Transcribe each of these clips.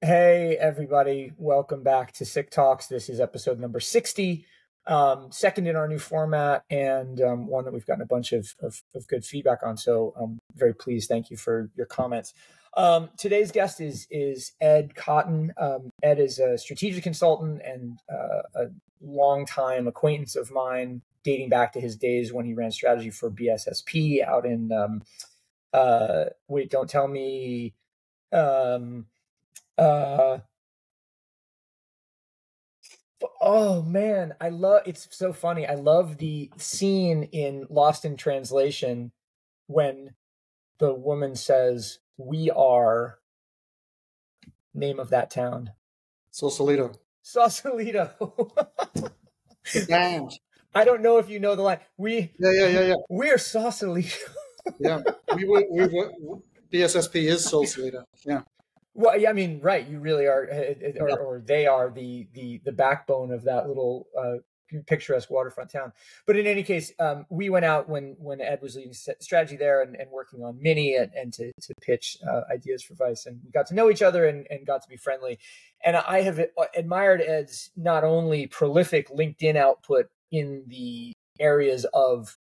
Hey, everybody. Welcome back to SIC Talks. This is episode number 60, second in our new format, and one that we've gotten a bunch of good feedback on. So I'm very pleased. Thank you for your comments. Today's guest is Ed Cotton. Ed is a strategic consultant and a longtime acquaintance of mine, dating back to his days when he ran strategy for BSSP out in, wait, don't tell me, oh man, it's so funny. I love the scene in Lost in Translation when the woman says, "We are," name of that town. Sausalito. Damn. I don't know if you know the line. Yeah. We're Sausalito. Yeah. We were BSSP is Sausalito. Yeah. Well, yeah, I mean, right. You really are, or they are the backbone of that little picturesque waterfront town. But in any case, we went out when Ed was leading strategy there and working on Mini and to pitch ideas for Vice. And we got to know each other and got to be friendly. And I have admired Ed's not only prolific LinkedIn output in the areas of,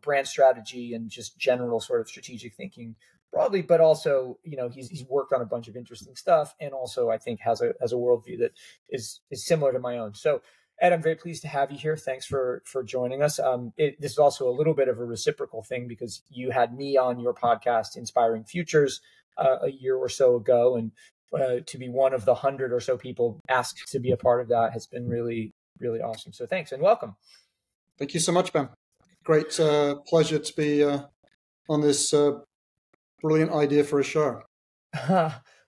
brand strategy and just general sort of strategic thinking broadly, but also, he's worked on a bunch of interesting stuff, and also I think has a worldview that is similar to my own. So, Ed, I'm very pleased to have you here. Thanks for joining us. This is also a little bit of a reciprocal thing because you had me on your podcast, Inspiring Futures, a year or so ago, and to be one of the 100 or so people asked to be a part of that has been really, really awesome. So, thanks and welcome. Thank you so much, Ben. Great pleasure to be on this brilliant idea for a show.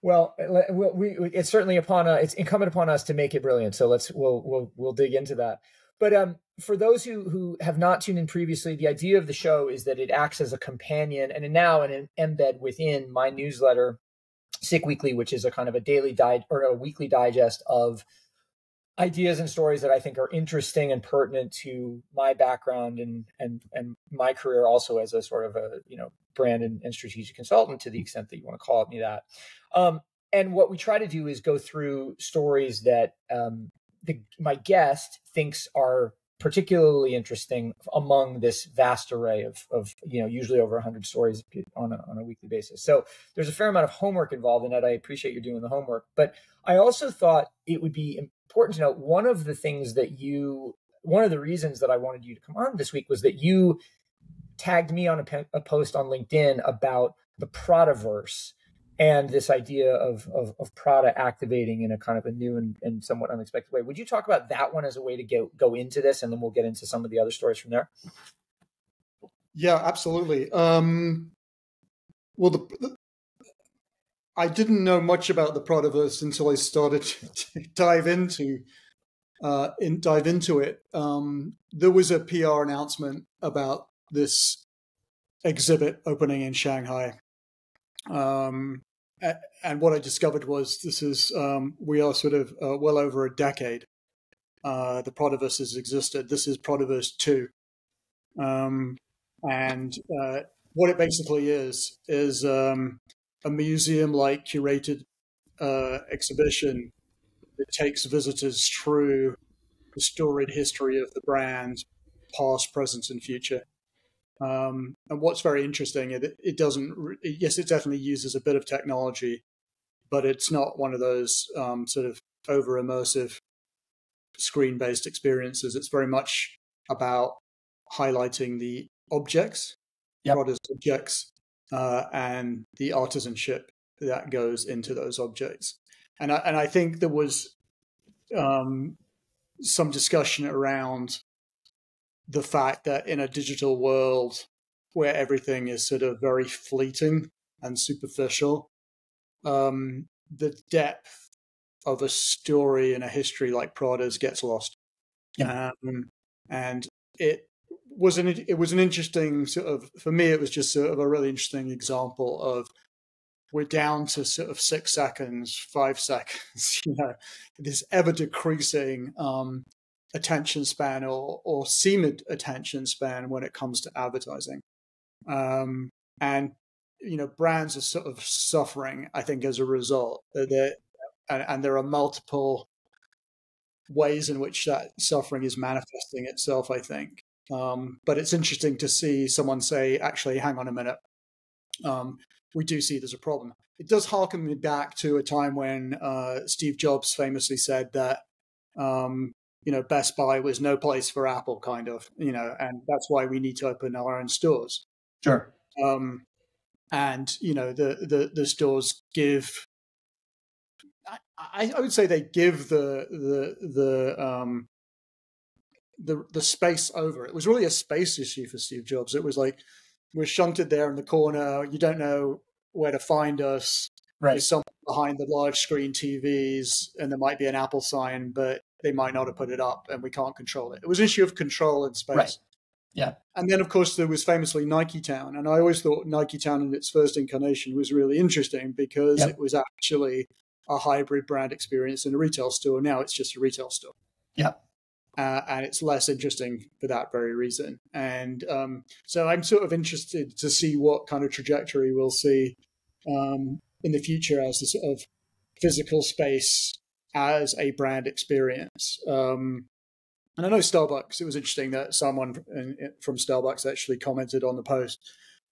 Well, it's certainly it's incumbent upon us to make it brilliant. So we'll dig into that. But for those who have not tuned in previously, the idea of the show is that it acts as a companion and now an embed within my newsletter, SIC Weekly, which is a kind of a daily or a weekly digest of ideas and stories that I think are interesting and pertinent to my background and my career also as a sort of a, brand and strategic consultant, to the extent that you want to call me that. And what we try to do is go through stories that my guest thinks are particularly interesting among this vast array of usually over 100 stories on a weekly basis. So there's a fair amount of homework involved in it. I appreciate you doing the homework, but I also thought it would be important to note one of the reasons that I wanted you to come on this week was that you tagged me on a post on LinkedIn about the Pradaverse and this idea of Prada activating in a kind of a new and somewhat unexpected way. Would you talk about that one as a way to go into this, and then we'll get into some of the other stories from there? Yeah, absolutely. Well, I didn't know much about the Pradaverse until I started to dive into it. There was a PR announcement about this exhibit opening in Shanghai. And what I discovered was we are sort of well over a decade. The Pradaverse has existed. This is Pradaverse 2. And what it basically is a museum-like curated exhibition that takes visitors through the storied history of the brand, past, present, and future. And what's very interesting, it definitely uses a bit of technology, but it's not one of those sort of over-immersive screen-based experiences. It's very much about highlighting the objects, product objects, and the artisanship that goes into those objects. And I think there was some discussion around the fact that in a digital world where everything is sort of very fleeting and superficial, the depth of a story and a history like Prada's gets lost. Yeah. And it was an interesting sort of, for me, it was just sort of a really interesting example of we're down to sort of 6 seconds, 5 seconds, this ever decreasing attention span or seemed attention span when it comes to advertising. And, brands are sort of suffering, I think, as a result. and there are multiple ways in which that suffering is manifesting itself, I think. But it's interesting to see someone say, actually, hang on a minute, we do see there's a problem. It does harken me back to a time when Steve Jobs famously said that, Best Buy was no place for Apple, kind of, and that's why we need to open our own stores. Sure. And, the stores give, I would say they give the space over. It was really a space issue for Steve Jobs. It was like, we're shunted there in the corner. You don't know where to find us. Right. There's someone behind the large screen TVs, and there might be an Apple sign, but they might not have put it up, and we can't control it. It was an issue of control and space. Right. Yeah. And then, of course, there was famously Nike Town. And I always thought Nike Town in its first incarnation was really interesting because it was actually a hybrid brand experience in a retail store. Now it's just a retail store. Yeah. And it's less interesting for that very reason. And so I'm sort of interested to see what kind of trajectory we'll see in the future as the sort of physical space as a brand experience. And I know Starbucks, it was interesting that someone from Starbucks actually commented on the post.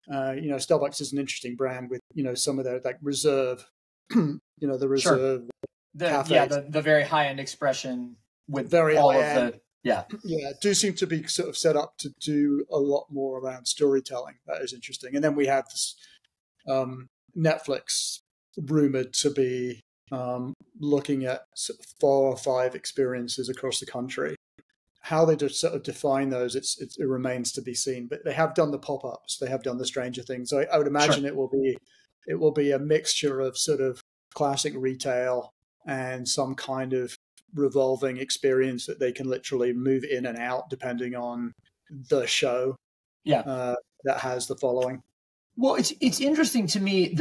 Starbucks is an interesting brand with, some of their like reserve, the reserve. Sure. The very high-end expression with very all high-end. of the, yeah. Yeah, do seem to be sort of set up to do a lot more around storytelling. That is interesting. And then we have this Netflix rumored to be looking at sort of 4 or 5 experiences across the country. How they just sort of define those, it remains to be seen. But they have done the pop-ups, they have done the Stranger Things. So I would imagine Sure. it will be a mixture of sort of classic retail and some kind of revolving experience that they can literally move in and out depending on the show. Yeah. That has the following. Well, it's interesting to me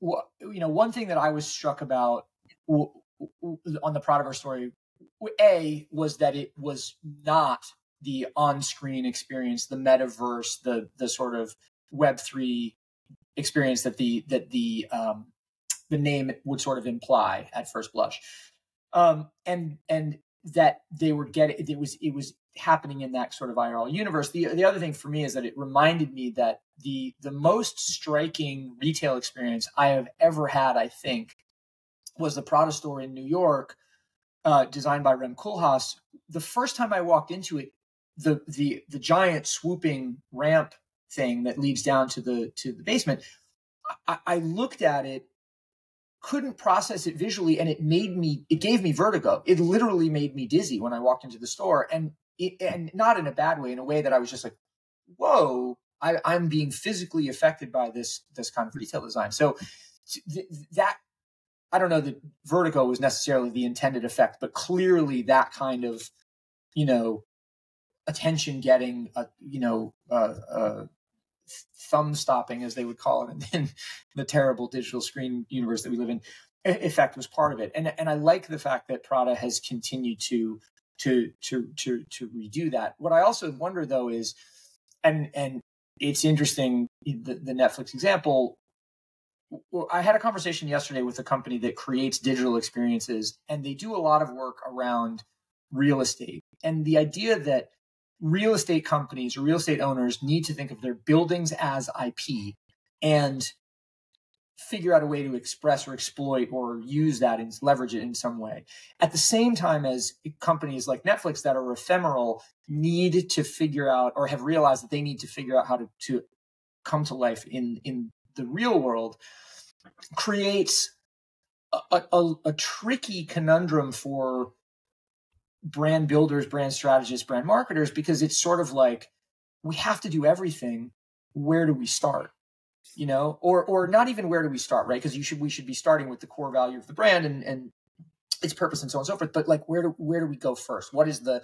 one thing that I was struck about on the Pradaverse story. Was that it was not the on-screen experience, the metaverse, the sort of Web3 experience that the name would sort of imply at first blush, and that they were getting it was happening in that sort of IRL universe. The other thing for me is that it reminded me that the most striking retail experience I have ever had, I think, was the Prada store in New York. Designed by Rem Koolhaas. The first time I walked into it, the giant swooping ramp thing that leads down to the basement, I looked at it, couldn't process it visually, and it gave me vertigo. It literally made me dizzy when I walked into the store, and not in a bad way, in a way that I was just like, whoa, I'm being physically affected by this kind of retail design. So that. I don't know that vertigo was necessarily the intended effect, but clearly that kind of, attention getting, thumb stopping, as they would call it in the terrible digital screen universe that we live in, effect was part of it. And I like the fact that Prada has continued to redo that. What I also wonder though is, and it's interesting, the Netflix example. I had a conversation yesterday with a company that creates digital experiences, and they do a lot of work around real estate. And the idea that real estate companies or real estate owners need to think of their buildings as IP and figure out a way to express or exploit or use that and leverage it in some way. At the same time as companies like Netflix that are ephemeral need to figure out, or have realized that they need to figure out how to come to life in the real world, creates a tricky conundrum for brand builders, brand strategists, brand marketers, because it's sort of like, we have to do everything. Where do we start? Or not even where do we start, right? Because we should be starting with the core value of the brand and its purpose and so on and so forth. But like, where do we go first? What is the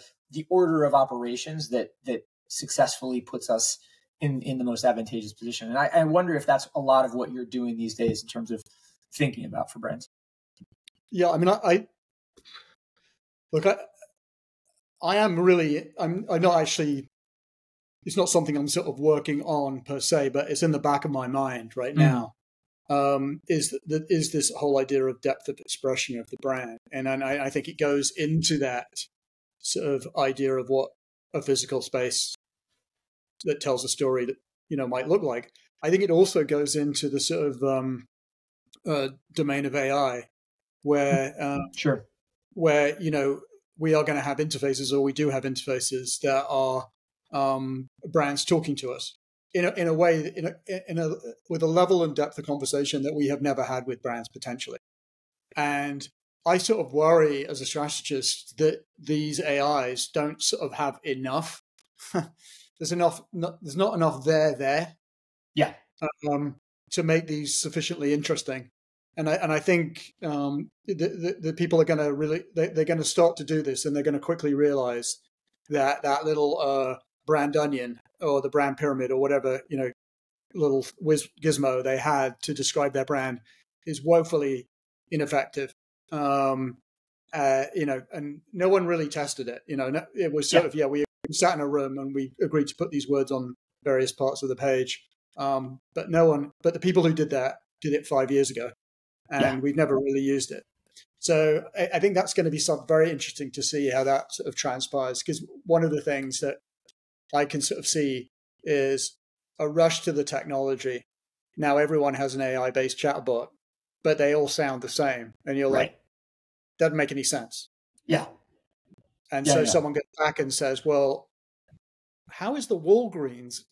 order of operations that successfully puts us in the most advantageous position? And I wonder if that's a lot of what you're doing these days in terms of thinking about for brands. Yeah, I mean, I'm not actually, it's not something I'm sort of working on per se, but it's in the back of my mind right now. is this whole idea of depth of expression of the brand, and I think it goes into that sort of idea of what a physical space that tells a story that might look like. I think it also goes into the sort of domain of AI, where sure, where we are going to have interfaces, or we do have interfaces that are brands talking to us in a way, with a level and depth of conversation that we have never had with brands potentially. And I sort of worry as a strategist that these AIs don't sort of have enough. There's not enough there. Yeah. To make these sufficiently interesting. And I think the people are going to really, they're going to start to do this, and they're going to quickly realize that little brand onion or the brand pyramid or whatever, little gizmo they had to describe their brand is woefully ineffective. And no one really tested it. It was sort of, we sat in a room and we agreed to put these words on various parts of the page. But the people who did that did it 5 years ago, and we've never really used it. So I think that's going to be very interesting to see how that sort of transpires, because one of the things that I can sort of see is a rush to the technology. Now everyone has an AI-based chatbot, but they all sound the same. And you're like, doesn't make any sense. Yeah. And so someone gets back and says, well, how is the Walgreens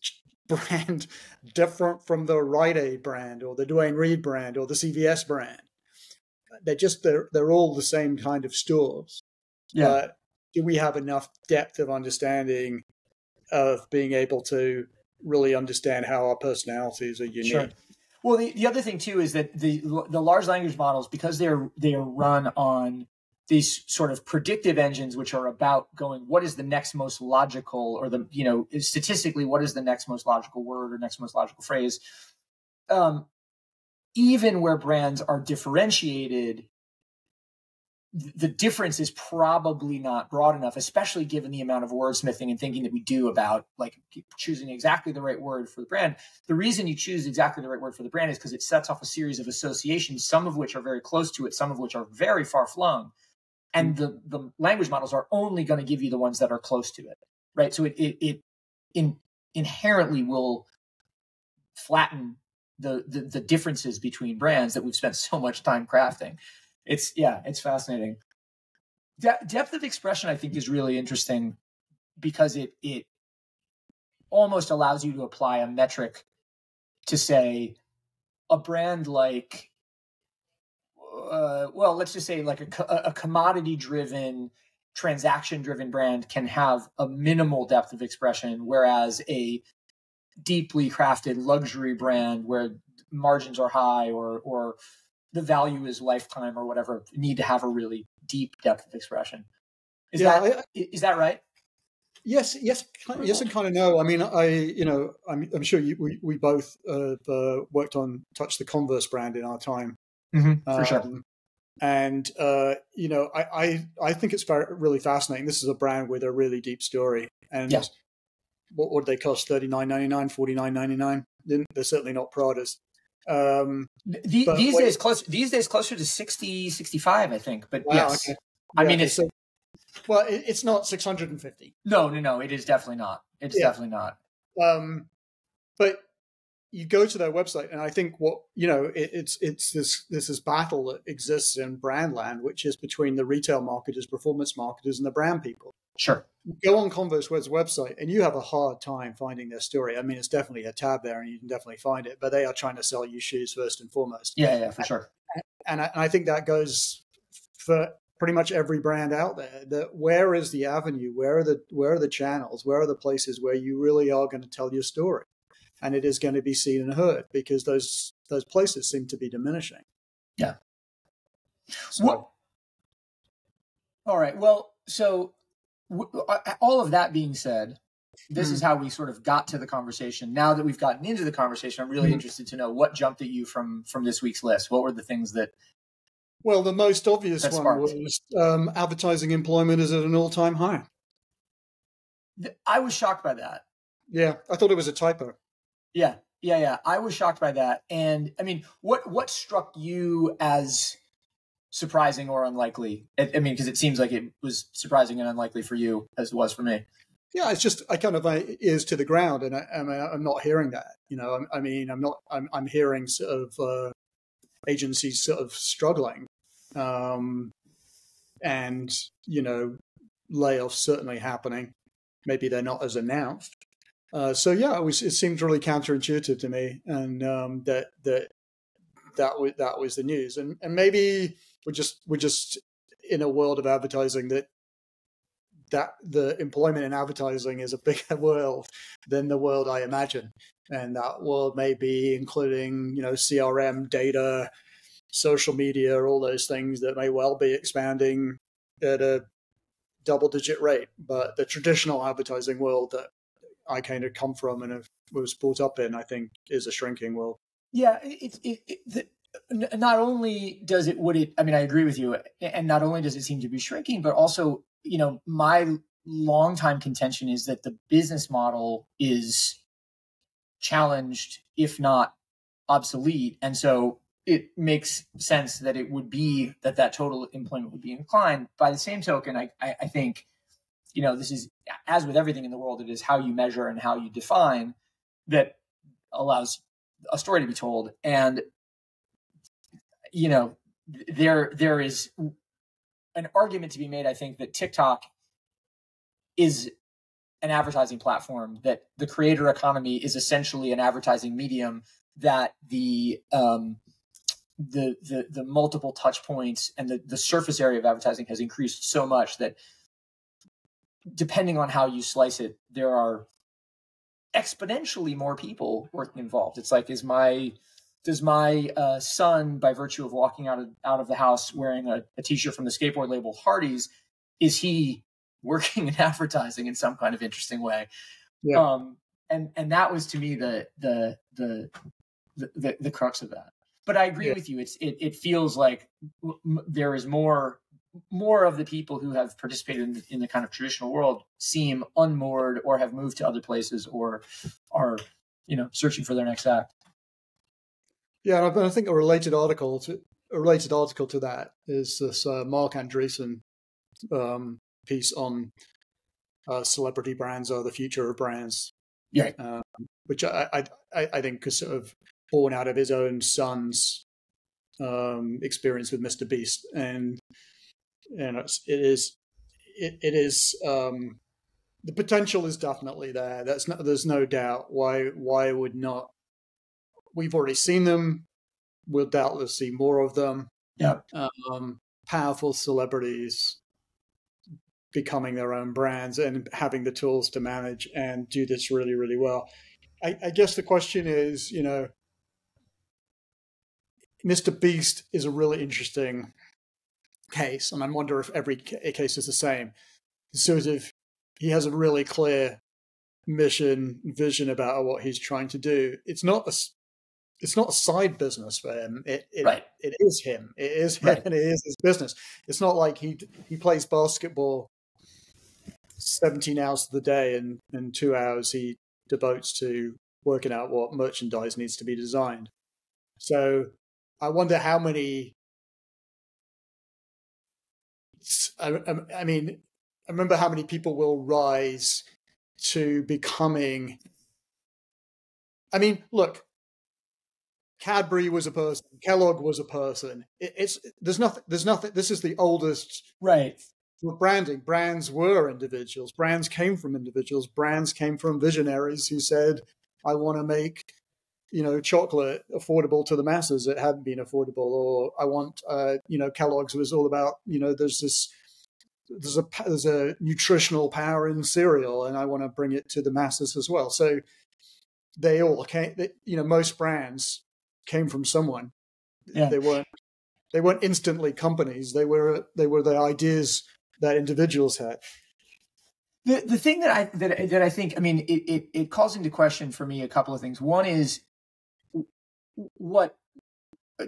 brand different from the Rite Aid brand or the Duane Reade brand or the CVS brand? They're all the same kind of stores. Yeah. But do we have enough depth of understanding of being able to really understand how our personalities are unique? Sure. Well, the other thing too is that the large language models, because they are run on these sort of predictive engines, which are about going, what is the next most logical, or statistically, what is the next most logical word or next most logical phrase? Even where brands are differentiated, the difference is probably not broad enough, especially given the amount of wordsmithing and thinking that we do about like choosing exactly the right word for the brand. The reason you choose exactly the right word for the brand is because it sets off a series of associations, some of which are very close to it, some of which are very far flung. And the language models are only going to give you the ones that are close to it, right? So it inherently will flatten the differences between brands that we've spent so much time crafting. It's fascinating. Depth of expression, I think, is really interesting because it almost allows you to apply a metric to say a brand like, let's just say like a commodity-driven, transaction-driven brand can have a minimal depth of expression, whereas a deeply crafted luxury brand where margins are high or the value is lifetime or whatever need to have a really deep depth of expression. Is that right? Yes, and kind of no. I mean, I'm sure we both worked on Touch the Converse brand in our time. For sure. And I think it's really fascinating. This is a brand with a really deep story. And what would they cost? $39.99, $49.99. They're certainly not Pradas. These days closer to 60, 65, I think. But yes, okay. I mean, it's it's not 650. No, it is definitely not. It's definitely not. But you go to their website, and I think it's this battle that exists in brand land, which is between the retail marketers, performance marketers, and the brand people. Sure. Go on Converse's website, and you have a hard time finding their story. I mean, it's definitely a tab there, and you can definitely find it. But they are trying to sell you shoes first and foremost. Yeah, for sure. And I think that goes for pretty much every brand out there. That where is the avenue? Where are the channels? Where are the places where you really are going to tell your story? And it is going to be seen and heard, because those places seem to be diminishing. Yeah. So, all right. Well, so all of that being said, this is how we sort of got to the conversation. Now that we've gotten into the conversation, I'm really interested to know what jumped at you from this week's list. What were the things that? Well, the most obvious one was advertising employment is at an all-time high. I was shocked by that. Yeah, I thought it was a typo. Yeah, Yeah. I was shocked by that. And I mean, what struck you as surprising or unlikely? I mean, because it seems like it was surprising and unlikely for you as it was for me. Yeah, it's just I kind of my ears to the ground, and I'm not hearing that. I'm hearing sort of agencies sort of struggling, and layoffs certainly happening. Maybe they're not as announced. So yeah, it seemed really counterintuitive to me, and that was the news, and maybe we're just in a world of advertising that the employment in advertising is a bigger world than the world I imagine, and that world may be including CRM, data, social media, all those things that may well be expanding at a double-digit rate. But the traditional advertising world that I kind of come from and was brought up in, I think, is a shrinking world. Yeah, not only does it, I mean, I agree with you, and not only does it seem to be shrinking, but also, my longtime contention is that the business model is challenged, if not obsolete, and so it makes sense that it would be that total employment would be inclined. By the same token, I think, this is, as with everything in the world, it is how you measure and how you define that allows a story to be told. And, there is an argument to be made, I think, that TikTok is an advertising platform, that the creator economy is essentially an advertising medium, that the multiple touch points and the surface area of advertising has increased so much that, depending on how you slice it, there are exponentially more people working involved. It's like, does my son, by virtue of walking out of the house wearing a t-shirt from the skateboard label Hardee's, is he working in advertising in some kind of interesting way? Yeah. And that was, to me, the crux of that. But I agree with you. It feels like there is more of the people who have participated in the kind of traditional world seem unmoored, or have moved to other places, or are searching for their next act. Yeah, I think a related article to that is this Mark Andreessen piece on celebrity brands are the future of brands. Yeah, which I think is sort of born out of his own son's experience with Mr. Beast, and it is the potential is definitely there. There's no doubt. Why would not? We've already seen them. We'll doubtless see more of them. Yeah. Powerful celebrities becoming their own brands and having the tools to manage and do this really, really well. I guess the question is, Mr. Beast is a really interesting case, and I wonder if every case is the same. Sort of, he has a really clear vision about what he's trying to do. It's not a side business for him. It is him. It is him, and it is his business. It's not like he plays basketball 17 hours of the day, and 2 hours he devotes to working out what merchandise needs to be designed. So I wonder how many. I mean, I remember how many people will rise to becoming. I mean, look. Cadbury was a person. Kellogg was a person. There's nothing. This is the oldest. Right. For branding, brands were individuals. Brands came from individuals. Brands came from visionaries who said, "I want to make, chocolate affordable to the masses. It hadn't been affordable." Or I want, Kellogg's was all about, there's a nutritional power in cereal, and I want to bring it to the masses as well. So they all came. Most brands came from someone. Yeah. They weren't instantly companies. They were the ideas that individuals had. The thing that I think, I mean, it calls into question for me a couple of things. One is, what,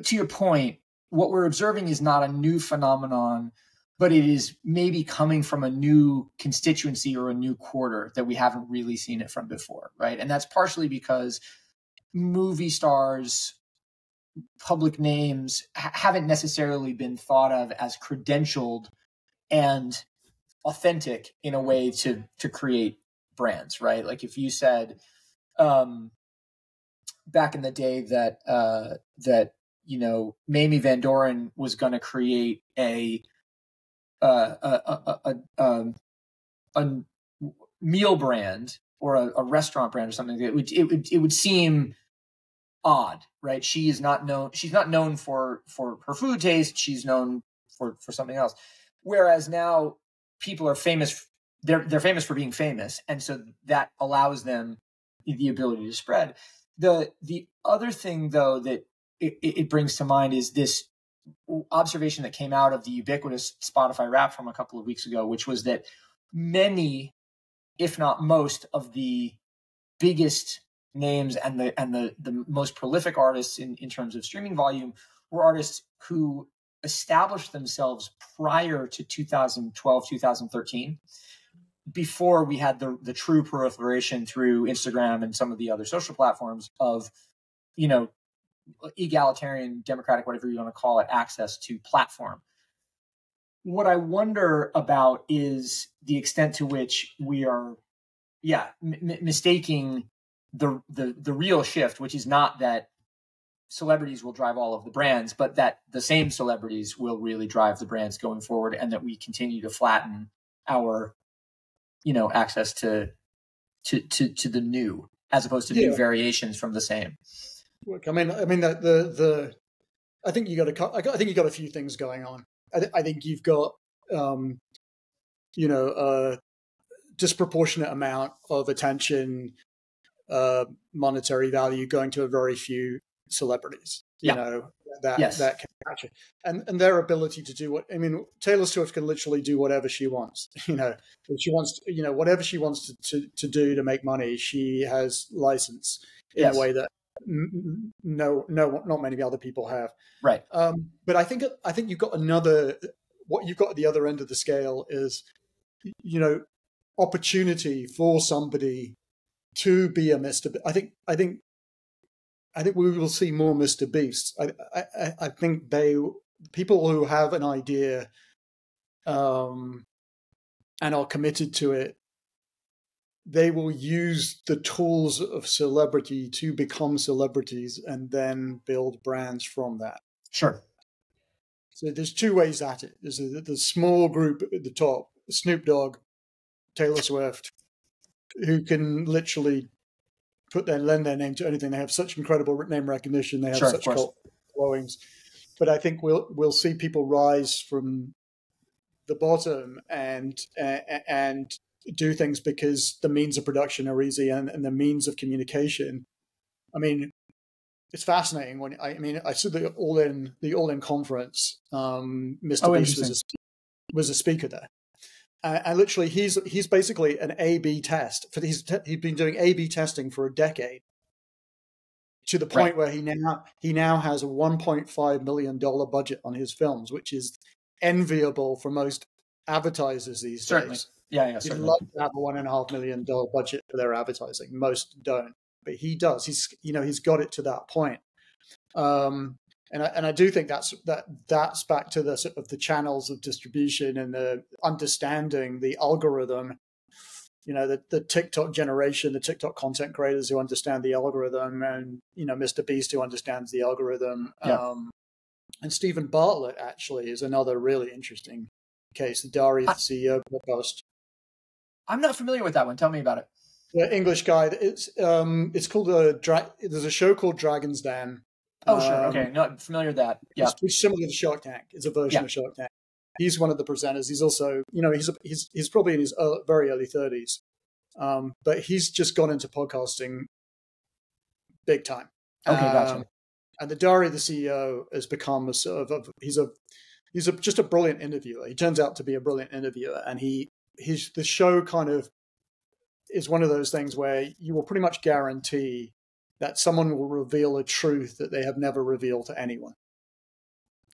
to your point, what we're observing is not a new phenomenon, but it is maybe coming from a new constituency or a new quarter that we haven't really seen it from before, right? And that's partially because movie stars, public names haven't necessarily been thought of as credentialed and authentic in a way to create brands, right? Like if you said back in the day that Mamie Van Doren was going to create a meal brand or a restaurant brand or something, it would seem odd, right? She's not known for her food taste. She's known for something else. Whereas now people are famous. They're famous for being famous. And so that allows them the ability to spread. The other thing though, that it brings to mind is this observation that came out of the ubiquitous Spotify Wrap from a couple of weeks ago, which was that many, if not most, of the biggest names and the most prolific artists in terms of streaming volume were artists who established themselves prior to 2012, 2013, before we had the true proliferation through Instagram and some of the other social platforms of, egalitarian, democratic, whatever you want to call it, access to platform. What I wonder about is the extent to which we are, mistaking the real shift, which is not that celebrities will drive all of the brands, but that the same celebrities will really drive the brands going forward, and that we continue to flatten our, access to the new, as opposed to new variations from the same. Look, I mean that I think you got a few things going on. I think you've got a disproportionate amount of attention, monetary value going to a very few celebrities. That can catch it, and their ability to do Taylor Swift can literally do whatever she wants. If she wants, whatever she wants to do to make money, she has license in a way that not many other people have. Right. But I think you've got what you've got at the other end of the scale is, opportunity for somebody to be a Mr. I think we will see more Mr. Beasts. I think people who have an idea and are committed to it, they will use the tools of celebrity to become celebrities and then build brands from that. Sure. So there's two ways at it. There's the small group at the top, Snoop Dogg, Taylor Swift, who can literally lend their name to anything. They have such incredible name recognition. They have such cult followings. But I think we'll see people rise from the bottom and do things because the means of production are easy and the means of communication. I mean, it's fascinating when I saw the All In conference. Mr. Beast was a speaker there. And literally, he's basically an A/B test. He's been doing A/B testing for a decade, to the point where he now has a $1.5 million budget on his films, which is enviable for most advertisers these days. Yeah, You'd love to have a $1.5 million budget for their advertising. Most don't, but he does. He's got it to that point. And I do think that's back to the sort of the channels of distribution and the understanding the algorithm. The TikTok generation, the TikTok content creators who understand the algorithm, and Mr. Beast who understands the algorithm. Yeah. And Stephen Bartlett actually is another really interesting case. The Dari, the CEO podcast. I'm not familiar with that one. Tell me about it. The English guy. It's called there's a show called Dragon's Den. Oh, sure. Okay. No, I'm familiar with that. Yeah. It's similar to Shark Tank. It's a version of Shark Tank. He's one of the presenters. He's also, he's probably in his very early 30s. But he's just gone into podcasting big time. Okay, gotcha. And the Dari, the CEO, has become a sort of he's just a brilliant interviewer. He turns out to be a brilliant interviewer, and the show kind of is one of those things where you will pretty much guarantee that someone will reveal a truth that they have never revealed to anyone.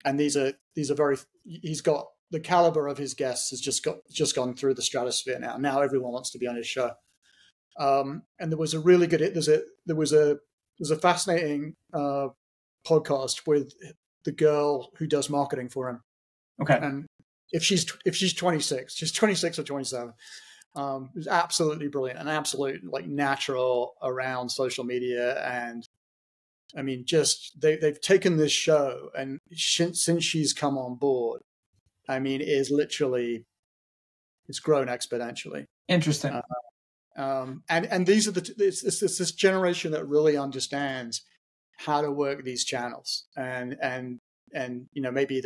And these are he's got the caliber of his guests has just gone through the stratosphere now. Now everyone wants to be on his show. And there was a really good, there was a there's a fascinating podcast with the girl who does marketing for him. Okay. And if she's 26, she's 26 or 27. It's absolutely brilliant and absolute like natural around social media. And I mean, just they've taken this show, and since she's come on board, I mean, it's grown exponentially. Interesting. And these are it's this generation that really understands how to work these channels, and maybe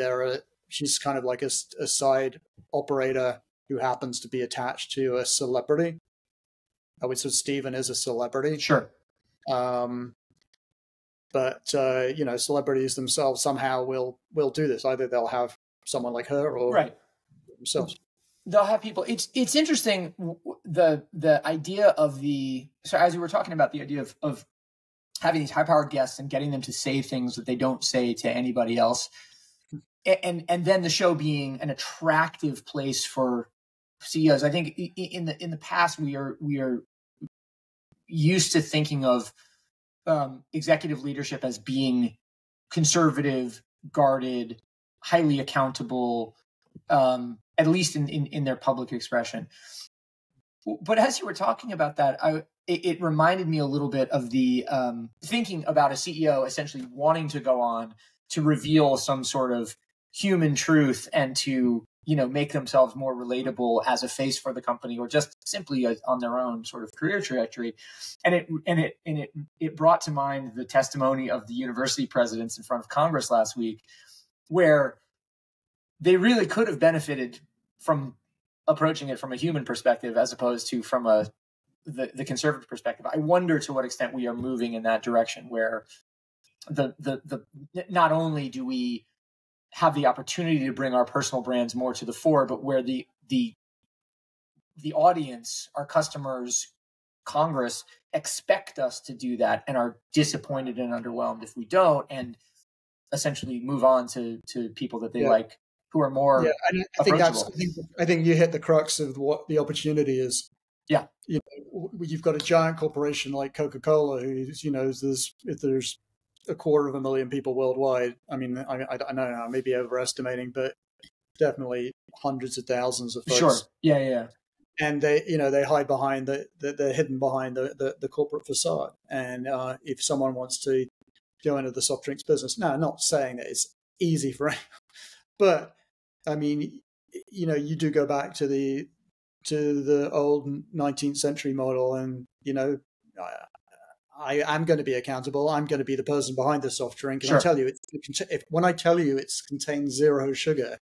she's kind of like a side operator who happens to be attached to a celebrity. I would say Stephen is a celebrity. Sure. But celebrities themselves somehow will do this. Either they'll have someone like her or themselves. They'll have people. It's interesting, the idea of so as we were talking about the idea of having these high-powered guests and getting them to say things that they don't say to anybody else, and then the show being an attractive place for CEOs. I think in the past we are used to thinking of executive leadership as being conservative, guarded, highly accountable, at least in their public expression. But as you were talking about that, it reminded me a little bit of the thinking about a CEO essentially wanting to go on to reveal some sort of human truth and to make themselves more relatable as a face for the company, or just simply on their own sort of career trajectory. And it brought to mind the testimony of the university presidents in front of Congress last week, where they really could have benefited from approaching it from a human perspective as opposed to from the conservative perspective. I wonder to what extent we are moving in that direction, where the not only do we have the opportunity to bring our personal brands more to the fore, but where the audience, our customers, Congress expect us to do that and are disappointed and underwhelmed if we don't, and essentially move on to people that they like, who are more approachable. I think you hit the crux of what the opportunity is. Yeah. You've got a giant corporation like Coca-Cola who's, if there's 250,000 people worldwide. I mean, I don't know, I may be overestimating, but definitely hundreds of thousands of folks. Sure. Yeah. And they hide behind they're hidden behind the corporate facade. And if someone wants to go into the soft drinks business, no, I'm not saying that it's easy for anyone, but I mean, you do go back to the old 19th century model, and I am going to be accountable. I'm going to be the person behind the soft drink, and sure. I tell you, when I tell you it contains 0 sugar,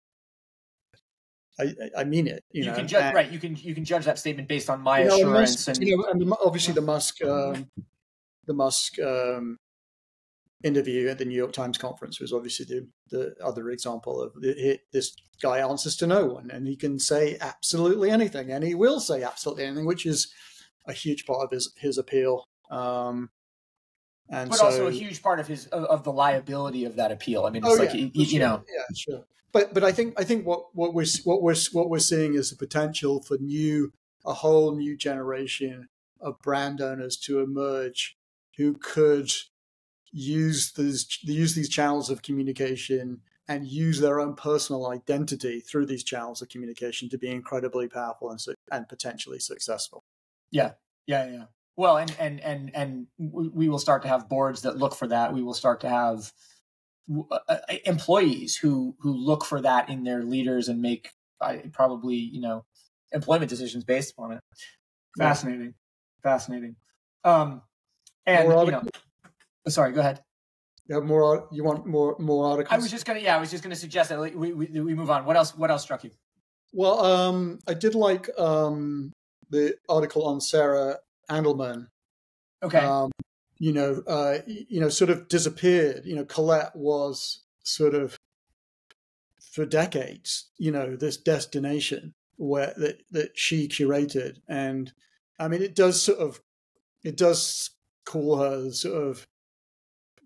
I mean it. You can judge, right? You can judge that statement based on my assurance, and obviously the Musk interview at the New York Times conference was obviously the other example of this guy answers to no one, and he can say absolutely anything, and he will say absolutely anything, which is a huge part of his appeal. But also a huge part of the liability of that appeal. I mean, it's sure. But I think what we're seeing is the potential for a whole new generation of brand owners to emerge who could use these channels of communication and use their own personal identity through these channels of communication to be incredibly powerful and potentially successful. Yeah. Well, and we will start to have boards that look for that. We will start to have employees who look for that in their leaders and make probably employment decisions based upon it. Fascinating. Sorry, go ahead. You have more? You want more articles? I was just gonna suggest that we move on. What else struck you? Well, I did like the article on Sarah Andelman. Okay. Sort of disappeared. Colette was sort of for decades, this destination where that she curated, and I mean, it does call her sort of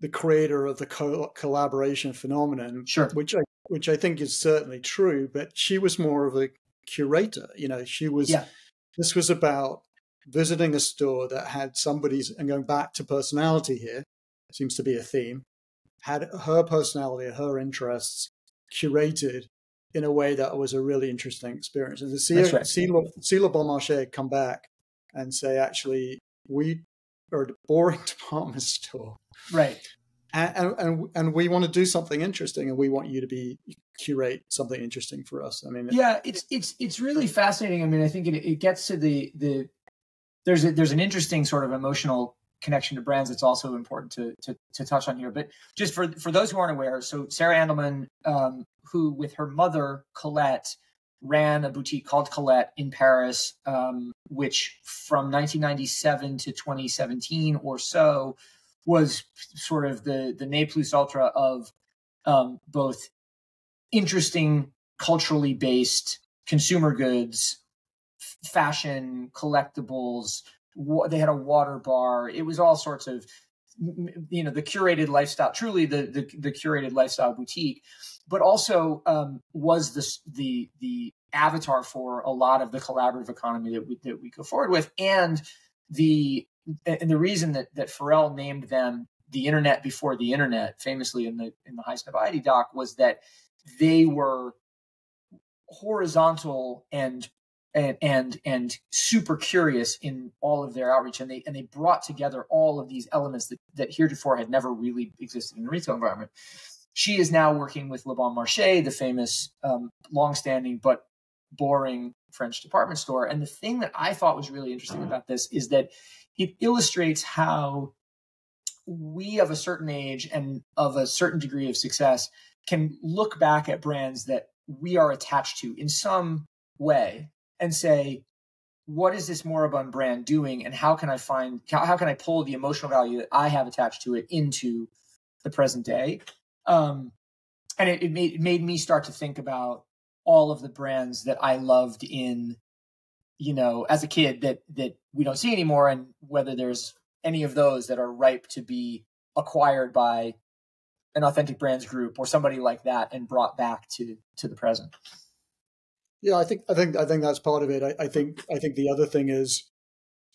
the creator of the collaboration phenomenon, sure. which I think is certainly true. But she was more of a curator. She was. Yeah. This was about visiting a store that had somebody's, and going back to personality here, seems to be a theme, had her personality, her interests curated in a way that was a really interesting experience. And to see Le Bon Marché come back and say, actually, we are a boring department store. Right. And we want to do something interesting, and we want you to curate something interesting for us. I mean, yeah, it's really fascinating. I mean, I think it gets to there's an interesting sort of emotional connection to brands that's also important to touch on here. But just for those who aren't aware, so Sarah Andelman, who with her mother Colette ran a boutique called Colette in Paris, which from 1997 to 2017 or so was sort of the ne plus ultra of both interesting, culturally based consumer goods, fashion, collectibles. They had a water bar. It was all sorts of, the curated lifestyle, truly the curated lifestyle boutique, but also was the avatar for a lot of the collaborative economy that we go forward with. And the reason that Pharrell named them the internet before the internet, famously in the High Snobiety doc, was that they were horizontal and super curious in all of their outreach, and they brought together all of these elements that heretofore had never really existed in the retail environment. She is now working with Le Bon Marché, the famous longstanding but boring French department store. And the thing that I thought was really interesting about this is that it illustrates how we of a certain age and of a certain degree of success can look back at brands that we are attached to in some way and say, what is this moribund brand doing, and how can I pull the emotional value that I have attached to it into the present day? And it made me start to think about all of the brands that I loved in, as a kid that we don't see anymore, and whether there's any of those that are ripe to be acquired by an Authentic Brands Group or somebody like that and brought back to the present. Yeah, I think that's part of it. I think the other thing is,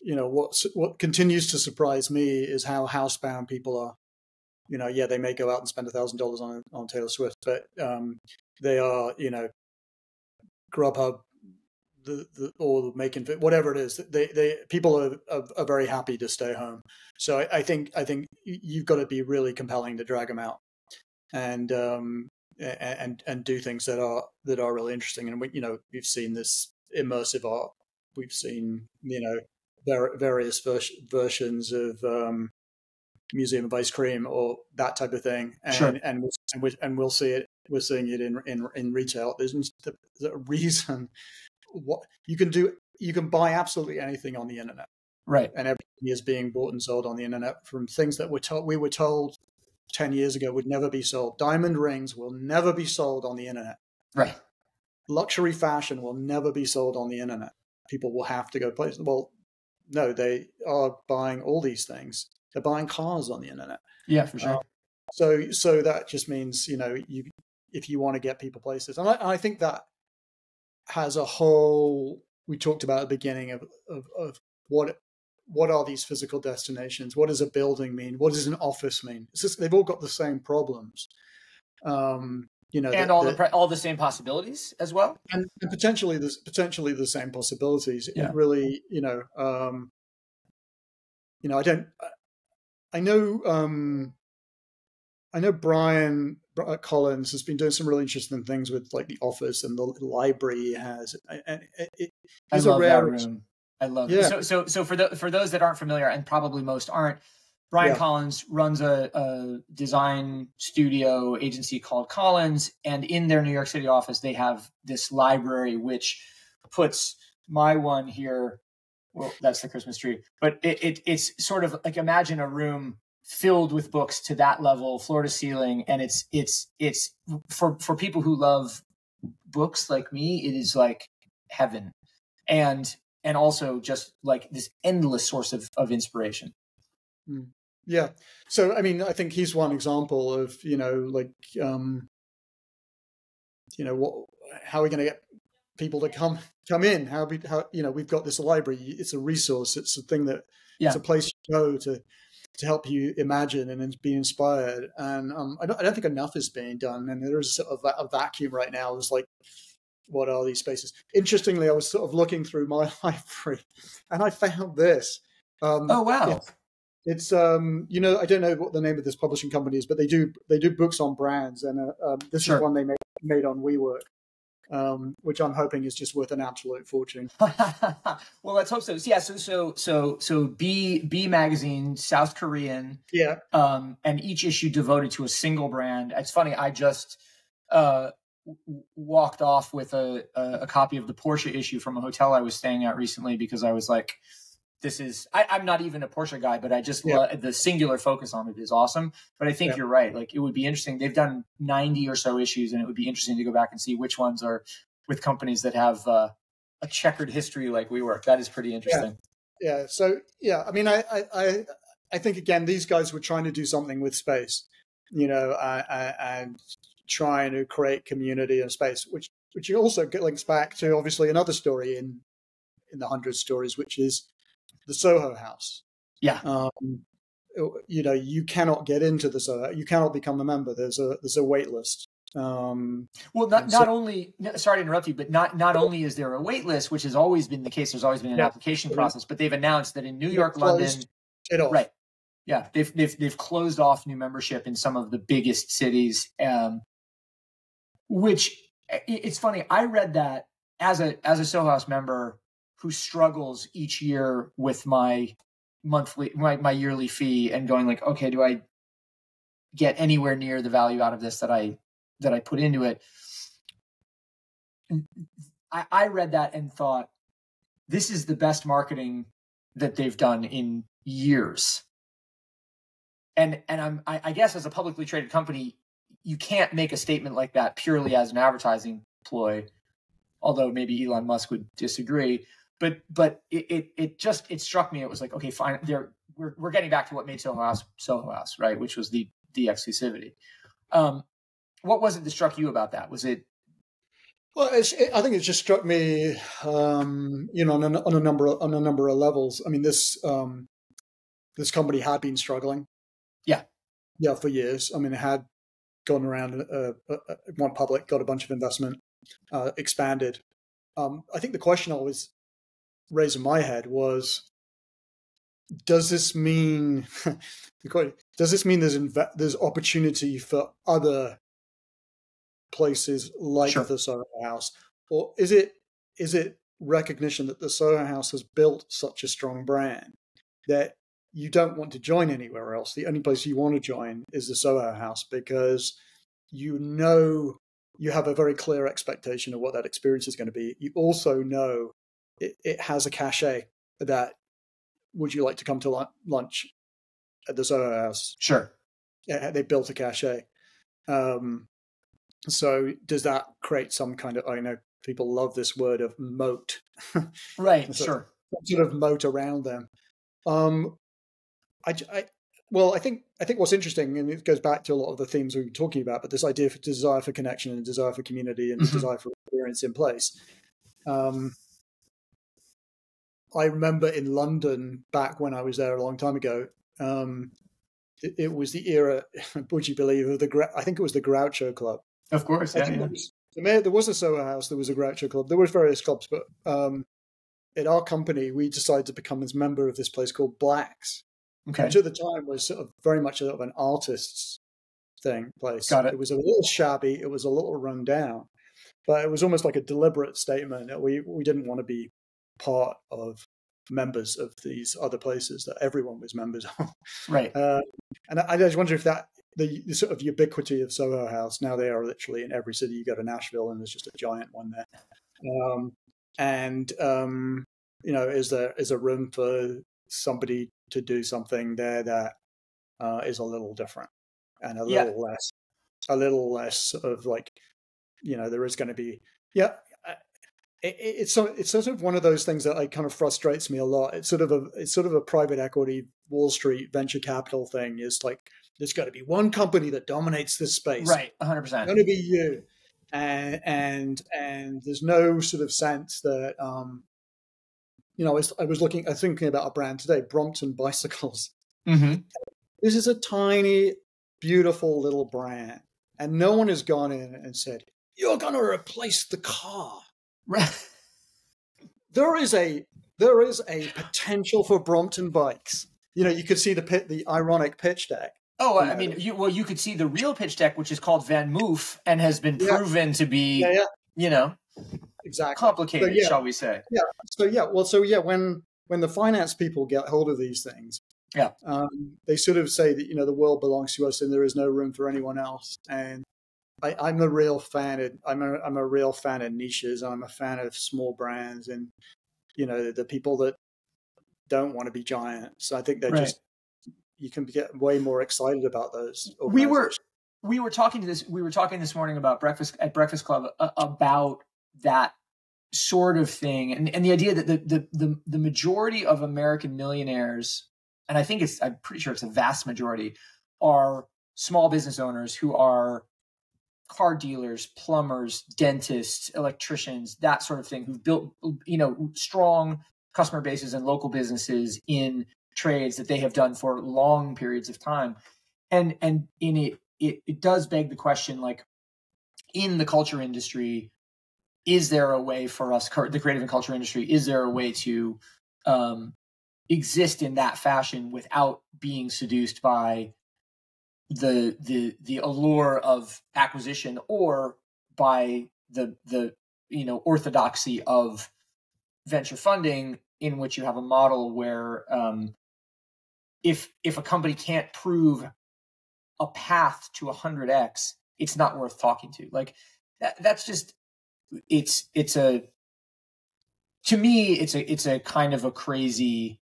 what continues to surprise me is how housebound people are. They may go out and spend $1,000 on Taylor Swift, but they are, Grubhub, or Making Fit, whatever it is. People are very happy to stay home. So I think you've got to be really compelling to drag them out, and do things that are really interesting. And we've seen this immersive art. We've seen various versions of Museum of Ice Cream or that type of thing, and sure. and we'll see it. We're seeing it in retail. There's a reason. What you can do, you can buy absolutely anything on the internet, right? And everything is being bought and sold on the internet, from things that we were told 10 years ago would never be sold. Diamond rings will never be sold on the internet. Right. Luxury fashion will never be sold on the internet. People will have to go places. Well, no, they are buying all these things. They're buying cars on the internet. Yeah, for sure. So that just means, if you want to get people places. And I think that has a whole, we talked about at the beginning of what are these physical destinations? What does a building mean? What does an office mean? It's just, they've all got the same problems, and all the same possibilities as well, and potentially the same possibilities. Yeah. It really, I know Brian Collins has been doing some really interesting things with like the office and the library he has. And I love that room. I love it. So for those that aren't familiar, and probably most aren't, Brian Collins runs a design studio agency called Collins, and in their New York City office, they have this library, which puts my one here. Well, that's the Christmas tree, but it's sort of like, imagine a room filled with books to that level, floor to ceiling, and it's for people who love books like me, it is like heaven, and also just like this endless source of inspiration. Yeah. So, I mean, I think he's one example of, how are we going to get people to come in. How we've got this library. It's a resource. It's a thing that it's a place you go to help you imagine and be inspired. And I don't think enough is being done. And there is sort of a vacuum right now. It's like, what are these spaces? Interestingly, I was sort of looking through my library, and I found this. Oh wow! It's I don't know what the name of this publishing company is, but they do books on brands, and this is one they made on WeWork, which I'm hoping is just worth an absolute fortune. Well, let's hope so. Yeah, so B magazine, South Korean, and each issue devoted to a single brand. It's funny, I just walked off with a copy of the Porsche issue from a hotel I was staying at recently, because I was like, this is, I'm not even a Porsche guy, but I just the singular focus on it is awesome. But I think you're right. Like, it would be interesting. They've done 90 or so issues, and it would be interesting to go back and see which ones are with companies that have a checkered history like WeWork. That is pretty interesting. Yeah. So, I mean, I think, again, these guys were trying to do something with space, and trying to create community and space, which also links back to obviously another story in the 100 Stories, which is the Soho House. Yeah. You cannot get into the Soho. You cannot become a member. There's a wait list. Well, not only, sorry to interrupt you, but not only is there a wait list, which has always been the case. There's always been an application process, but they've announced that in New York, London, right. Yeah. They've closed off new membership in some of the biggest cities. Which, it's funny, I read that as a Soho House member who struggles each year with my yearly fee, and going like, okay, do I get anywhere near the value out of this that I put into it? I read that and thought, this is the best marketing that they've done in years. And I guess as a publicly traded company, you can't make a statement like that purely as an advertising ploy, although maybe Elon Musk would disagree. But it struck me. It was like, okay, fine. We're getting back to what made Soho House, right? Which was the exclusivity. What was it that struck you about that? Was it? Well, I think it just struck me, on a number of levels. I mean, this company had been struggling. Yeah, for years. I mean, it had gone around, went public, got a bunch of investment, expanded. I think the question I always raised in my head was, does this mean there's opportunity for other places like the Soho House, or is it recognition that the Soho House has built such a strong brand that you don't want to join anywhere else? The only place you want to join is the Soho House, because you have a very clear expectation of what that experience is going to be. You also know it has a cachet that, would you like to come to lunch at the Soho House? Sure. Yeah, they built a cachet. So does that create some kind of, I know people love this word of moat. Right, so sure. Some sort of moat around them. I think what's interesting, and it goes back to a lot of the themes we were talking about, but this idea of desire for connection and desire for community and desire for experience in place. I remember in London, back when I was there a long time ago, it was the era, would you believe, of I think it was the Groucho Club. Of course, yeah. There was a Soho House, there was a Groucho Club, there were various clubs, but at our company, we decided to become a member of this place called Blacks. Okay. Which at the time was sort of very much sort of an artist's place. Got it. It was a little shabby, it was a little run down, but it was almost like a deliberate statement that we didn't want to be part of members of these other places that everyone was members of. Right. And I just wonder if that the sort of ubiquity of Soho House, now they are literally in every city. You go to Nashville and there's just a giant one there. Is there room for somebody to do something there that is a little different and a little less of like, there is going to be, it's sort of one of those things that kind of frustrates me a lot. It's sort of a private equity Wall Street venture capital thing. Is like, there's got to be one company that dominates this space, right? 100%. It's going to be you. and there's no sort of sense that I was thinking about a brand today, Brompton Bicycles. Mm-hmm. This is a tiny, beautiful little brand, and no one has gone in and said, "You're going to replace the car." Right. There is a potential for Brompton bikes. You could see the ironic pitch deck. Oh, I mean, you could see the real pitch deck, which is called Van Moof, and has been proven to be, exactly complicated, shall we say? Yeah. When the finance people get hold of these things, they sort of say that the world belongs to us and there is no room for anyone else. And I'm a real fan of niches. I'm a fan of small brands, and the people that don't want to be giants. I think they're you can get way more excited about those. We were talking this morning about Breakfast Club about that sort of thing, and the idea that the majority of American millionaires, and I'm pretty sure it's a vast majority, are small business owners who are car dealers, plumbers, dentists, electricians, that sort of thing, who've built strong customer bases and local businesses in trades that they have done for long periods of time. And in it does beg the question, like, in the culture industry, is there a way for us, the creative and culture industry, is there a way to exist in that fashion without being seduced by the allure of acquisition, or by the orthodoxy of venture funding, in which you have a model where if a company can't prove a path to 100x, it's not worth talking to. Like that's just to me it's a kind of a crazy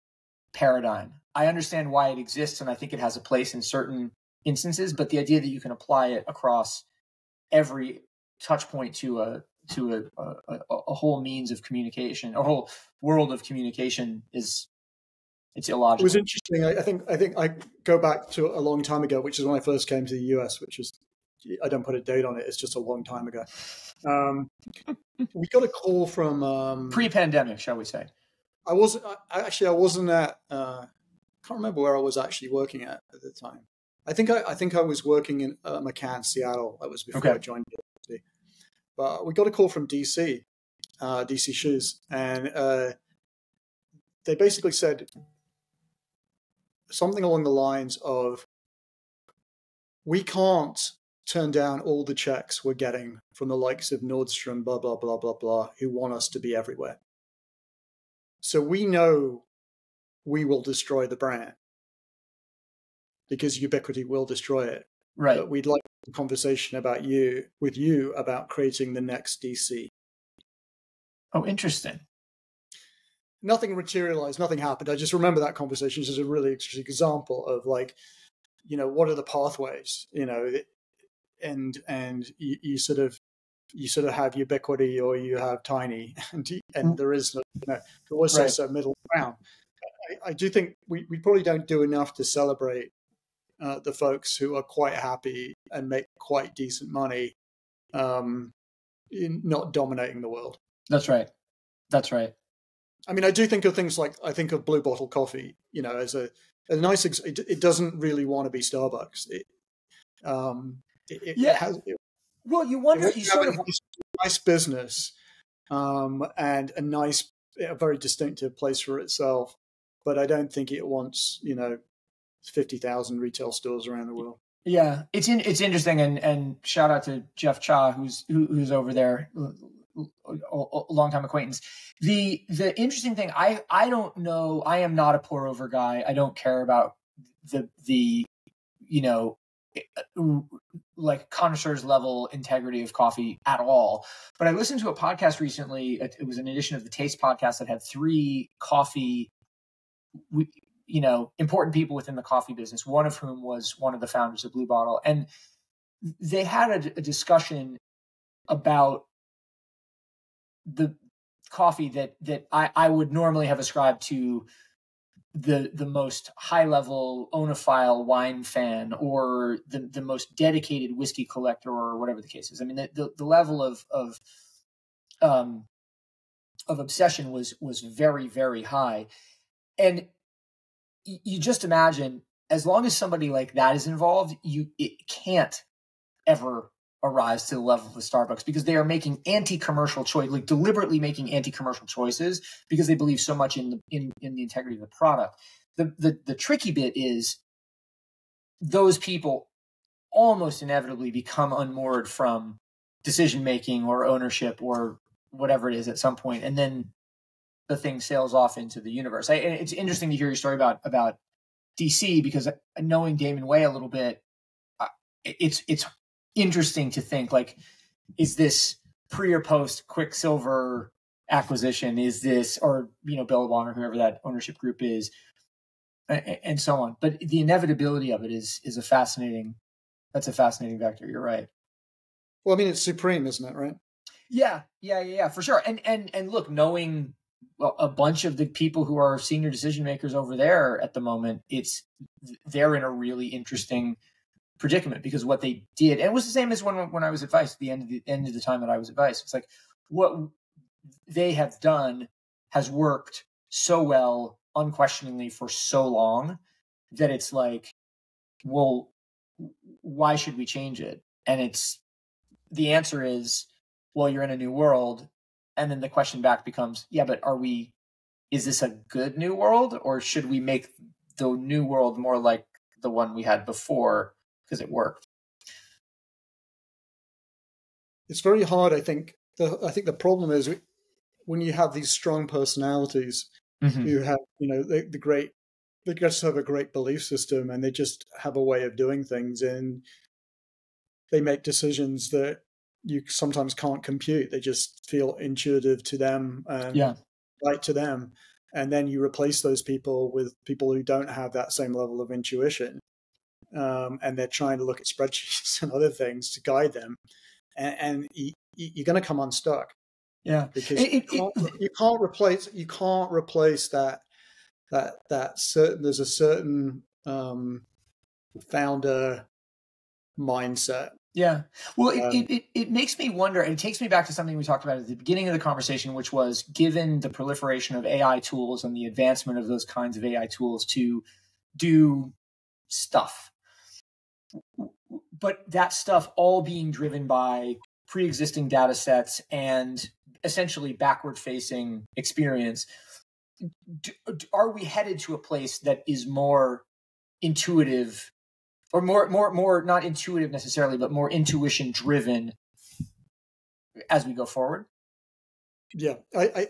paradigm. I understand why it exists, and I think it has a place in certain instances, but the idea that you can apply it across every touch point to a whole means of communication, a whole world of communication, it's illogical. It was interesting. I think I go back to a long time ago, which is when I first came to the US, which is, I don't put a date on it, it's just a long time ago. We got a call from pre-pandemic, shall we say? I wasn't at can't remember where I was actually working at the time. I think I was working in McCann, Seattle. That was before I joined BSSP. But we got a call from DC Shoes, and they basically said something along the lines of, "We can't turn down all the checks we're getting from the likes of Nordstrom, blah, blah, blah, blah, blah, who want us to be everywhere. So we know we will destroy the brand because ubiquity will destroy it. Right. But we'd like a conversation with you about creating the next DC." Oh, interesting. Nothing materialized, nothing happened. I just remember that conversation as a really interesting example of, like, what are the pathways, and you sort of have ubiquity or you have tiny, and there is no, there was also middle ground. I do think we probably don't do enough to celebrate the folks who are quite happy and make quite decent money, in not dominating the world. That's right. I mean, I do think of things like, I think of Blue Bottle Coffee, as a nice. It doesn't really want to be Starbucks. Well, you wonder. You sort of nice business, and a very distinctive place for itself. But I don't think it wants 50,000 retail stores around the world. Yeah, it's interesting, and shout out to Jeff Cha, who's over there, a longtime acquaintance. The interesting thing, I don't know. I am not a pour over guy. I don't care about the like connoisseur's level integrity of coffee at all. But I listened to a podcast recently. It was an edition of the Taste podcast that had 3 coffee, important people within the coffee business, one of whom was one of the founders of Blue Bottle. And they had a discussion about the coffee that I would normally have ascribed to the most high level oenophile wine fan or the most dedicated whiskey collector or whatever the case is. I mean, the level of obsession was very, very high. And you just imagine, as long as somebody like that is involved, it can't ever arise to the level of the Starbucks, because they are making anti-commercial choice, like deliberately making anti-commercial choices because they believe so much in the integrity of the product. The tricky bit is those people almost inevitably become unmoored from decision making or ownership or whatever it is at some point, and then the thing sails off into the universe. And it's interesting to hear your story about DC, because knowing Damon Way a little bit, it's interesting to think, like, is this pre or post Quicksilver acquisition? Is this, or Billabong or whoever that ownership group is, and so on. But the inevitability of it is a fascinating vector. You're right. Well, I mean, it's supreme, isn't it? Right? Yeah, for sure. And look, knowing a bunch of the people who are senior decision makers over there at the moment, they're in a really interesting predicament, because what they did, and it was the same as when I was at Vice, at the end of the time that I was at Vice, it's like what they have done has worked so well, unquestioningly, for so long, that it's like, well, why should we change it? And the answer is, well, you're in a new world. And then the question back becomes, yeah, but is this a good new world, or should we make the new world more like the one we had before because it worked? It's very hard, I think. I think the problem is when you have these strong personalities who have, they just have a great belief system, and they just have a way of doing things, and they make decisions that you sometimes can't compute. They just feel intuitive to them and right to them. And then you replace those people with people who don't have that same level of intuition. And they're trying to look at spreadsheets and other things to guide them. And you're going to come unstuck. Yeah. Because you can't replace that certain, there's a certain founder mindset. Yeah. Well, it makes me wonder, and it takes me back to something we talked about at the beginning of the conversation, which was, given the proliferation of AI tools and the advancement of those kinds of AI tools to do stuff, but that stuff all being driven by pre-existing data sets and essentially backward-facing experience, are we headed to a place that is more intuitive, or more not intuitive necessarily, but more intuition driven as we go forward? Yeah, I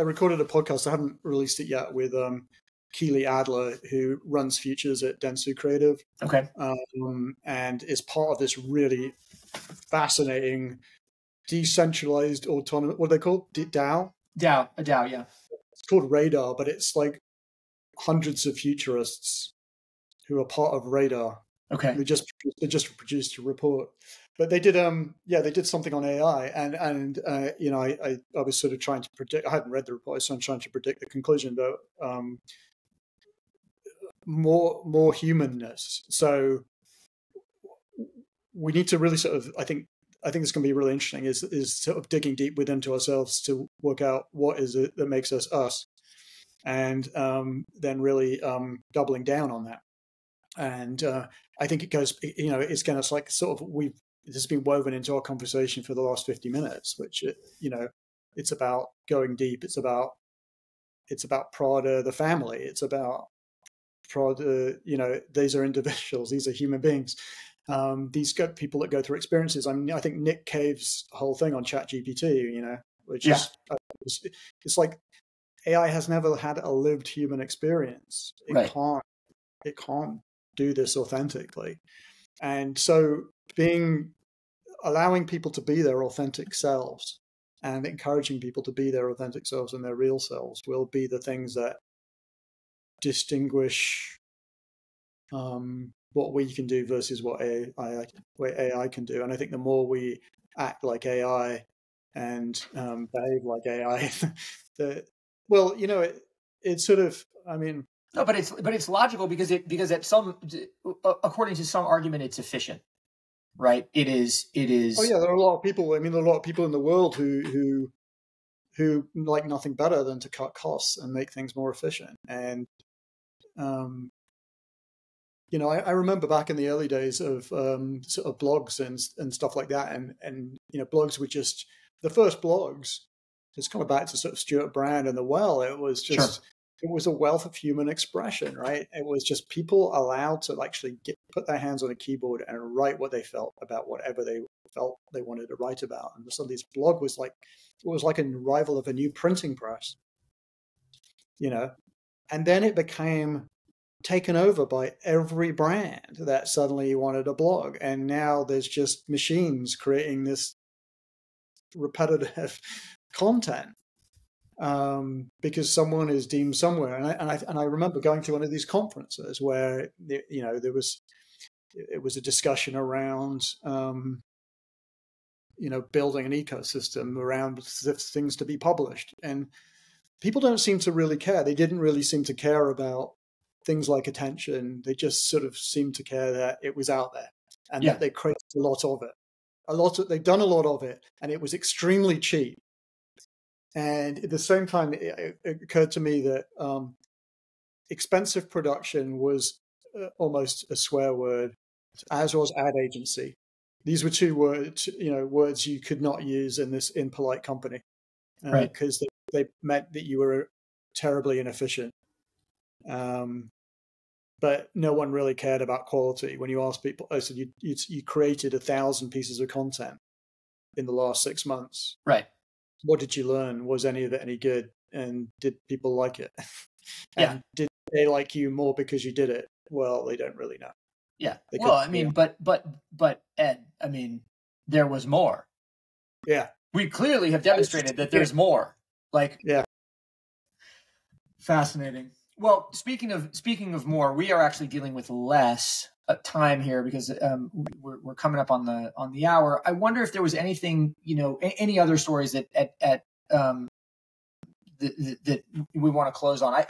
recorded a podcast. I haven't released it yet, with Keely Adler, who runs futures at Dentsu Creative. Okay. And is part of this really fascinating decentralized autonomous, what are they called? DAO? DAO, yeah. It's called Radar, but it's like hundreds of futurists who are part of Radar. Okay. They just produced a report, but they did they did something on AI, and I was sort of trying to predict. I hadn't read the report, so I'm trying to predict the conclusion, but more humanness. So we need to really sort of, I think it's going to be really interesting, is sort of digging deep within to ourselves to work out what is it that makes us us, and then really doubling down on that. And I think it goes, it's going to, like, sort of, this has been woven into our conversation for the last 50 minutes, which, it's about going deep. It's about Prada, the family. It's about Prada, these are individuals. These are human beings. These people that go through experiences. I mean, I think Nick Cave's whole thing on ChatGPT, which is, it's like AI has never had a lived human experience. It can't do this authentically. And so allowing people to be their authentic selves and encouraging people to be their authentic selves and their real selves will be the things that distinguish what we can do versus what AI can do. And I think the more we act like AI and behave like AI, it's sort of, I mean, No, but it's logical because at some, according to some argument, it's efficient, right? It is. Oh yeah, there are a lot of people. I mean, there are a lot of people in the world who like nothing better than to cut costs and make things more efficient. And you know, I remember back in the early days of sort of blogs and stuff like that, and you know, blogs were just the first blogs. It's kind of back to sort of Stuart Brand and the Well. It was just it was a wealth of human expression, right? It was just people allowed to actually put their hands on a keyboard and write what they felt about whatever they felt they wanted to write about. And so this blog was like an arrival of a new printing press, you know, and then it became taken over by every brand that suddenly wanted a blog. And now there's just machines creating this repetitive content because someone is deemed somewhere. And I remember going to one of these conferences where, you know, it was a discussion around, you know, building an ecosystem around things to be published. And people don't seem to really care. They didn't really seem to care about things like attention. They just sort of seemed to care that it was out there and that they created a lot of it. They've done a lot of it, and it was extremely cheap. And at the same time, it occurred to me that expensive production was almost a swear word, as was ad agency. These were two words, you know, words you could not use in polite company, because they meant that you were terribly inefficient. But no one really cared about quality. When you ask people, I said, you created 1,000 pieces of content in the last 6 months. Right. What did you learn? Was any of it any good? And did people like it? And did they like you more because you did it? Well, they don't really know. Yeah. Well, I mean, but Ed, I mean, there was more. Yeah. We clearly have demonstrated that there's more. Like, fascinating. Well, speaking of more, we are actually dealing with less time here because we're coming up on the hour. I wonder if there was anything, you know, any other stories that we want to close on.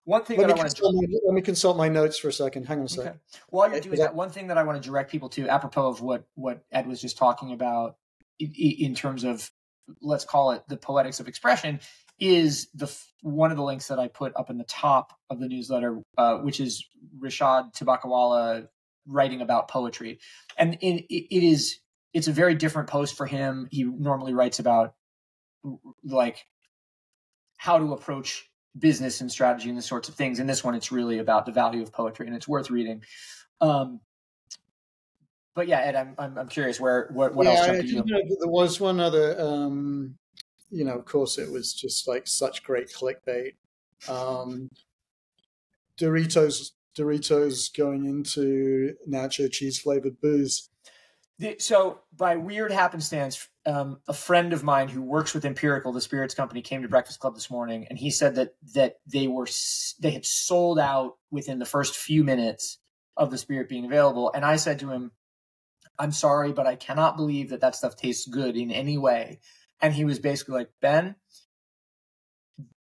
One thing let me consult my notes for a second. Hang on a second. Okay. While you're doing that, one thing that I want to direct people to, apropos of what Ed was just talking about, in terms of, let's call it the poetics of expression, is one of the links that I put up in the top of the newsletter, which is Rishad Tabakawala writing about poetry. And it's a very different post for him. He normally writes about like how to approach business and strategy and the sorts of things. In this one, it's really about the value of poetry, and it's worth reading. But yeah, Ed, I'm curious what else jumped to you? There was one other. You know, of course, it was just like such great clickbait. Doritos going into nacho cheese flavored booze. So, by weird happenstance, a friend of mine who works with Empirical, the spirits company, came to Breakfast Club this morning, and he said that they had sold out within the first few minutes of the spirit being available. And I said to him, "I'm sorry, but I cannot believe that stuff tastes good in any way." And he was basically like, "Ben,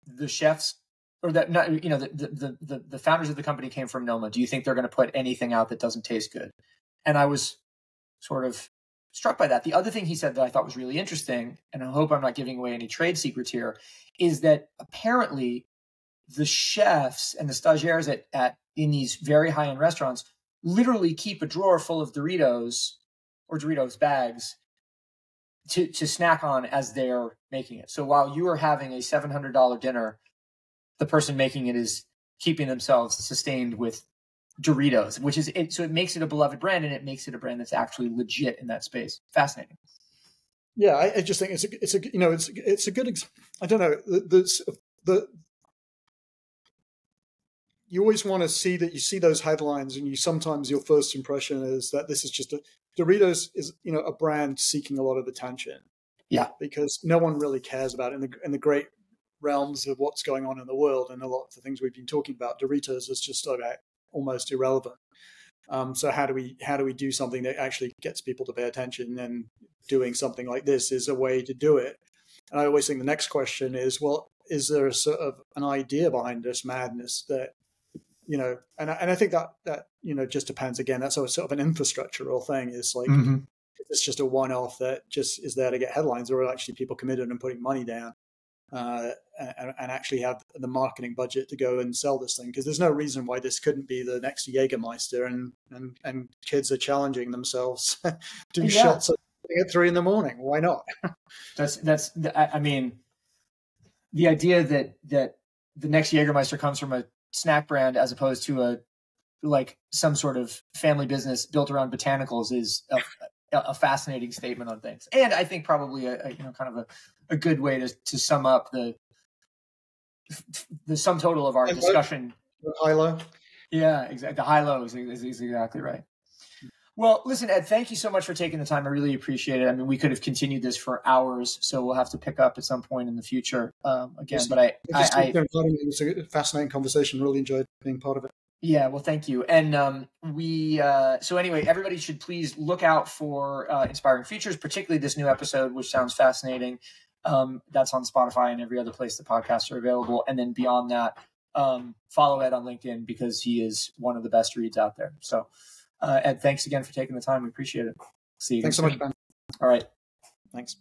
the chefs, or that, not, you know, the founders of the company came from Noma. Do you think they're going to put anything out that doesn't taste good?" And I was sort of struck by that. The other thing he said that I thought was really interesting, and I hope I'm not giving away any trade secrets here, is that apparently the chefs and the stagiaires in these very high-end restaurants literally keep a drawer full of Doritos or Doritos bags to snack on as they're making it. So while you are having a $700 dinner, the person making it is keeping themselves sustained with Doritos, which is it. So it makes it a beloved brand, and it makes it a brand that's actually legit in that space. Fascinating. Yeah, I just think it's a good. I don't know. You always want to see that you see those headlines, and sometimes your first impression is that this is just Doritos is, you know, a brand seeking a lot of attention. Yeah, because no one really cares about it in the great realms of what's going on in the world, and a lot of the things we've been talking about. Doritos is just almost irrelevant. So how do we do something that actually gets people to pay attention? And doing something like this is a way to do it. And I always think the next question is, well, is there a sort of an idea behind this madness that and I think that just depends. Again, that's sort of an infrastructural thing. Is like it's just a one-off that just is there to get headlines, or actually people committed and putting money down, and actually have the marketing budget to go and sell this thing. Because there's no reason why this couldn't be the next Jägermeister, and kids are challenging themselves do shots at 3 a.m. Why not? I mean, the idea that the next Jägermeister comes from a snack brand as opposed to some sort of family business built around botanicals is a fascinating statement on things, and I think probably a good way to sum up the sum total of our discussion. The high-low. Yeah, exactly. The high-low is exactly right. Well, listen, Ed, thank you so much for taking the time. I really appreciate it. I mean, we could have continued this for hours, so we'll have to pick up at some point in the future again. But it was a fascinating conversation. Really enjoyed being part of it. Yeah, well, thank you. And so anyway, everybody should please look out for Inspiring Futures, particularly this new episode, which sounds fascinating. That's on Spotify and every other place the podcasts are available. And then beyond that, follow Ed on LinkedIn because he is one of the best reads out there. So Ed, thanks again for taking the time. We appreciate it. See you. Thanks so much, Ben. All right. Thanks.